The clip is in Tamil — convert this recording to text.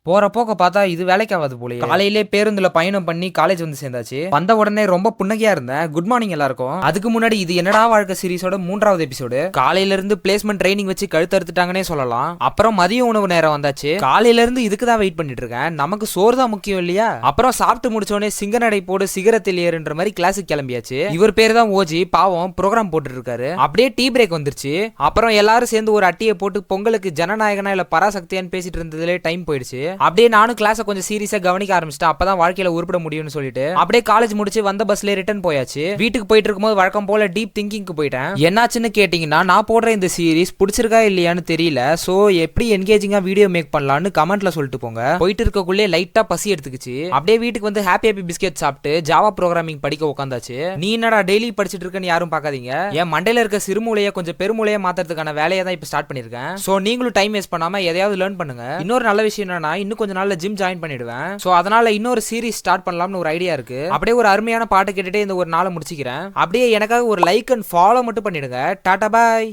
போற போக்க பார்த்தா இது வேலைக்கு ஆகாது போலயே. காலையிலே பேருந்துல பயணம் பண்ணி காலேஜ் வந்து சேர்ந்தாச்சு. வந்த உடனே ரொம்ப புன்னகையா இருந்தேன். குட் மார்னிங் எல்லாருக்கும். அதுக்கு முன்னாடி இது என்னடா வாழ்க்கை சீரிஸோட 3வது எபிசோடு. காலையில இருந்து பிளேஸ்மெண்ட் ட்ரைனிங் வச்சு கழுத்து அறுத்துட்டாங்கன்னே சொல்லலாம். அப்புறம் மதிய உணவு நேரம் வந்தாச்சு. காலையில இருந்து இதுக்கு தான் வெயிட் பண்ணிட்டு இருக்கேன். நமக்கு சோறு தான் முக்கியம் இல்லையா? அப்புறம் சாப்பிட்டு முடிச்ச உடனே சிங்கநடை போடு சிகரத்தில் ஏறுன்ற மாதிரி கிளாஸுக்கு கிளம்பியாச்சு. இவர் பேரு தான் ஓஜி. பாவம் ப்ரோக்ராம் போட்டு இருக்காரு. அப்படியே டீ பிரேக் வந்துருச்சு. அப்புறம் எல்லாரும் சேர்ந்து ஒரு அட்டியை போட்டு பொங்கலுக்கு ஜனநாயகனா இல்ல பராசக்தியான்னு பேசிட்டு இருந்ததுலே டைம் போயிடுச்சு. அப்படியே நானும் கிளாஸை கொஞ்சம் சீரியஸா கவனிக்க ஆரம்பிச்சிட்டேன். அப்பதான் வாழ்க்கையில உருப்பட முடியும்னு சொல்லிட்டு அப்படியே காலேஜ் முடிச்சு வந்த பஸ்ல ரிட்டர்ன் போயாச்சு. வீட்டுக்கு போயிட்டு இருக்கும்போது வழக்கம் போல டீப் திங்கிங்க்கு போயிட்டேன். என்னாச்சுன்னு கேட்டீங்கன்னா, நான் போடுற இந்த சீரிஸ் பிடிச்சிருக்கா இல்லையான்னு தெரியல. சோ எப்படி என்கேஜிங்கா வீடியோ மேக் பண்ணலாம்னு கமெண்ட்ல சொல்லிட்டு போங்க. போயிட்டு இருக்கக்குள்ளே லைட்டா பசி எடுத்துக்கிச்சு. அப்படியே வீட்டுக்கு வந்து ஹாப்பி பிஸ்கெட் சாப்பிட்டு ஜாவா ப்ரோக்ராமிங் படிக்க உட்காந்தாச்சு. நீ என்னடா டெய்லி படிச்சிட்டு இருக்கன்னு யாரும் பார்க்காதீங்க. என் மண்டையில இருக்க சிறுமூலையை கொஞ்சம் பெருமூலையா மாத்துறதுக்கான வேலையை தான் இப்ப ஸ்டார்ட் பண்ணிருக்கேன். சோ நீங்களும் டைம் வேஸ்ட் பண்ணாம எதையாவது லேர்ன் பண்ணுங்க. இன்னொரு நல்ல விஷயம் என்னன்னா, இன்னும் கொஞ்சம் நாள்ல ஜிம் ஜாயின் பண்ணிடுவேன். சோ அதனால இன்னொரு சீரிஸ் ஸ்டார்ட் பண்ணலாம்னு ஒரு ஐடியா இருக்கு. அப்படியே ஒரு அருமையான பாட்டு கேட்டுட்டு இந்த ஒரு நாளை முடிச்சுக்கிறேன். அப்படியே எனக்காக ஒரு லைக் அண்ட் ஃபாலோ மட்டும் பண்ணிடுங்க. டாடா பாய்.